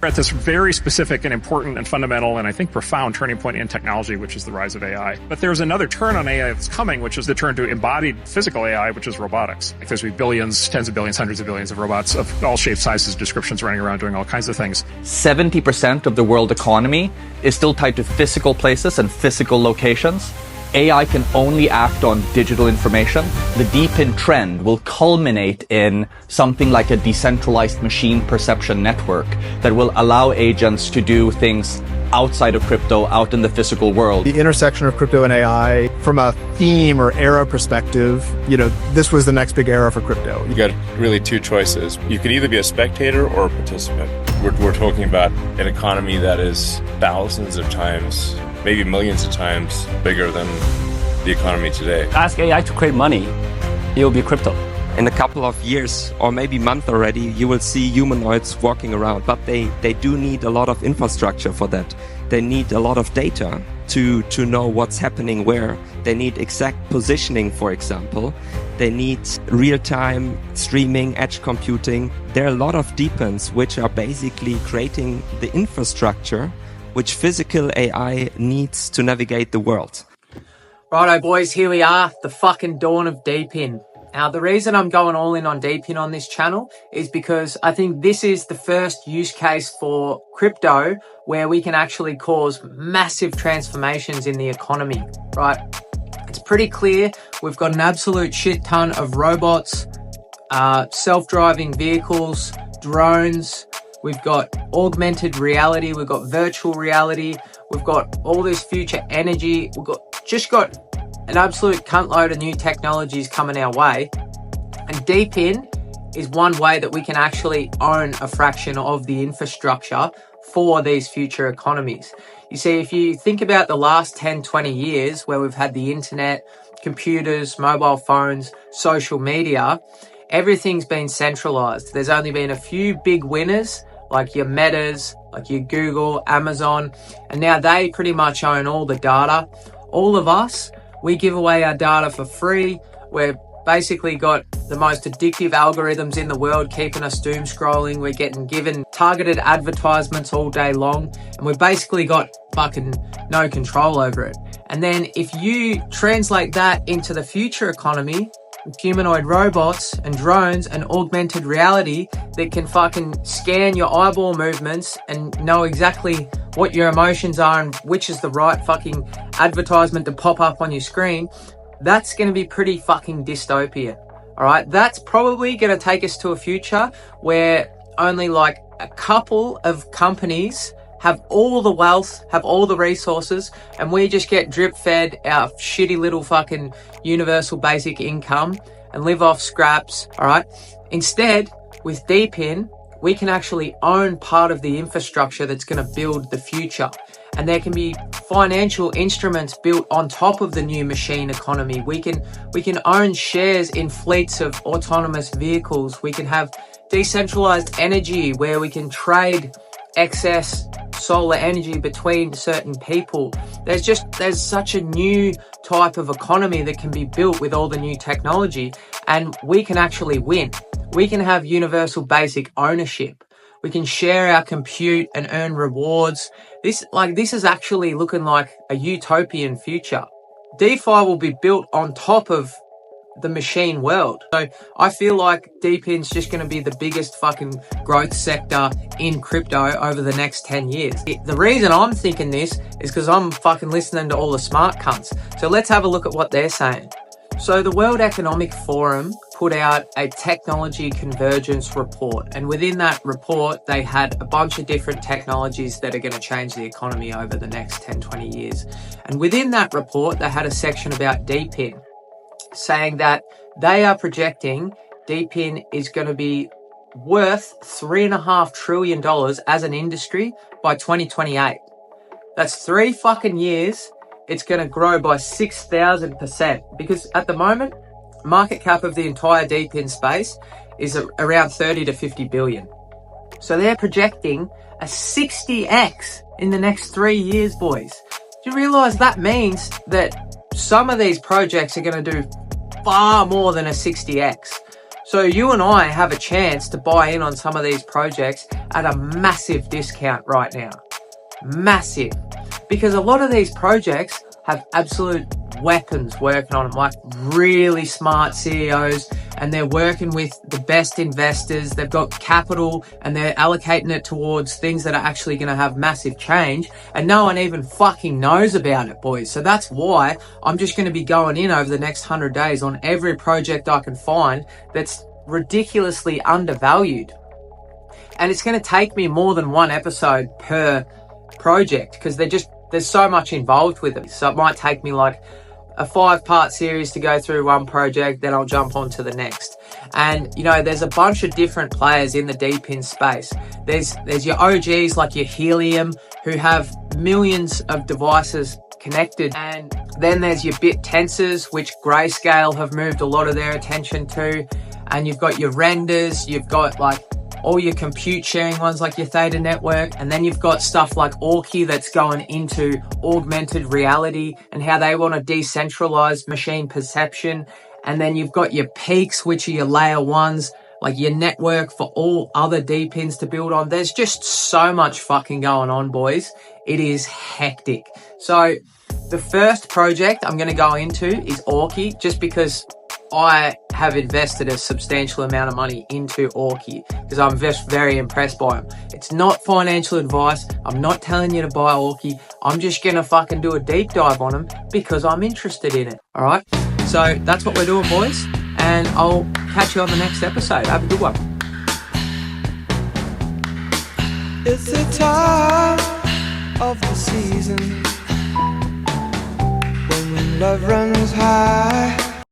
We're at this very specific and important and fundamental and I think profound turning point in technology, which is the rise of AI. But there's another turn on AI that's coming, which is the turn to embodied physical AI, which is robotics. Like there's going to be billions, tens of billions, hundreds of billions of robots of all shapes, sizes, descriptions running around doing all kinds of things. 70% of the world economy is still tied to physical places and physical locations. AI can only act on digital information. The DePIN trend will culminate in something like a decentralized machine perception network that will allow agents to do things outside of crypto, out in the physical world. The intersection of crypto and AI, from a theme or era perspective, this was the next big era for crypto. You got really two choices. You could either be a spectator or a participant. We're talking about an economy that is thousands of times, maybe millions of times bigger than the economy today. Ask AI to create money, it will be crypto. In a couple of years, or maybe month already, you will see humanoids walking around, but they do need a lot of infrastructure for that. They need a lot of data to know what's happening where. They need exact positioning, for example. They need real-time streaming, edge computing. There are a lot of DePINs which are basically creating the infrastructure which physical AI needs to navigate the world. Righto boys, here we are, the fucking dawn of DePIN. Now the reason I'm going all in on DePIN on this channel is because I think this is the first use case for crypto where we can actually cause massive transformations in the economy, right? It's pretty clear we've got an absolute shit ton of robots, self-driving vehicles, drones. We've got augmented reality, we've got virtual reality, we've got all this future energy, we've got an absolute cunt load of new technologies coming our way. And DePIN is one way that we can actually own a fraction of the infrastructure for these future economies. You see, if you think about the last 10, 20 years where we've had the internet, computers, mobile phones, social media, everything's been centralized. There's only been a few big winners like your Metas, like your Google, Amazon, and now they pretty much own all the data. All of us, we give away our data for free. We've basically got the most addictive algorithms in the world, keeping us doom scrolling. We're getting given targeted advertisements all day long, and we've basically got fucking no control over it. And then if you translate that into the future economy, humanoid robots and drones and augmented reality that can fucking scan your eyeball movements and know exactly what your emotions are and which is the right fucking advertisement to pop up on your screen, that's going to be pretty fucking dystopia. All right, that's probably going to take us to a future where only like a couple of companies have all the wealth, have all the resources, and we just get drip fed our shitty little fucking universal basic income and live off scraps, all right? Instead, with DePIN, we can actually own part of the infrastructure that's going to build the future. And there can be financial instruments built on top of the new machine economy. We can own shares in fleets of autonomous vehicles. We can have decentralized energy where we can trade excess solar energy between certain people. There's such a new type of economy that can be built with all the new technology, and we can actually win. We can have universal basic ownership. We can share our compute and earn rewards. This is actually looking like a utopian future. DeFi will be built on top of the machine world. So I feel like DePIN's just going to be the biggest fucking growth sector in crypto over the next 10 years. The reason I'm thinking this is because I'm fucking listening to all the smart cunts. So let's have a look at what they're saying. So the World Economic Forum put out a technology convergence report, and within that report they had a bunch of different technologies that are going to change the economy over the next 10, 20 years. And within that report they had a section about DePIN, saying that they are projecting DePIN is going to be worth $3.5 trillion as an industry by 2028. That's 3 fucking years. It's going to grow by 6,000%, because at the moment, market cap of the entire DePIN space is around 30 to 50 billion. So they're projecting a 60x in the next 3 years, boys. Do you realize that means that some of these projects are going to do far more than a 60x? So you and I have a chance to buy in on some of these projects at a massive discount right now. Massive. Because a lot of these projects have absolute weapons working on them, like really smart CEOs, and they're working with the best investors. They've got capital and they're allocating it towards things that are actually going to have massive change, and no one even fucking knows about it, boys. So that's why I'm just going to be going in over the next 100 days on every project I can find that's ridiculously undervalued. And it's going to take me more than one episode per project because there's so much involved with it. So it might take me like a 5-part series to go through one project, then I'll jump on to the next. And you know, there's a bunch of different players in the DePIN space. There's your OGs like your Helium, who have millions of devices connected, and then there's your BitTensors, which Grayscale have moved a lot of their attention to, and you've got your Renders, you've got like all your compute sharing ones like your Theta Network, and then you've got stuff like Orky that's going into augmented reality and how they want to decentralize machine perception. And then you've got your Peaks, which are your layer ones, like your network for all other DePINs to build on. There's just so much fucking going on, boys. It is hectic. So the first project I'm going to go into is Orky, just because I have invested a substantial amount of money into Orky because I'm just very impressed by them. It's not financial advice. I'm not telling you to buy Orky. I'm just going to fucking do a deep dive on them because I'm interested in it. All right. So that's what we're doing, boys. And I'll catch you on the next episode. Have a good one. It's the time of the season when love runs high.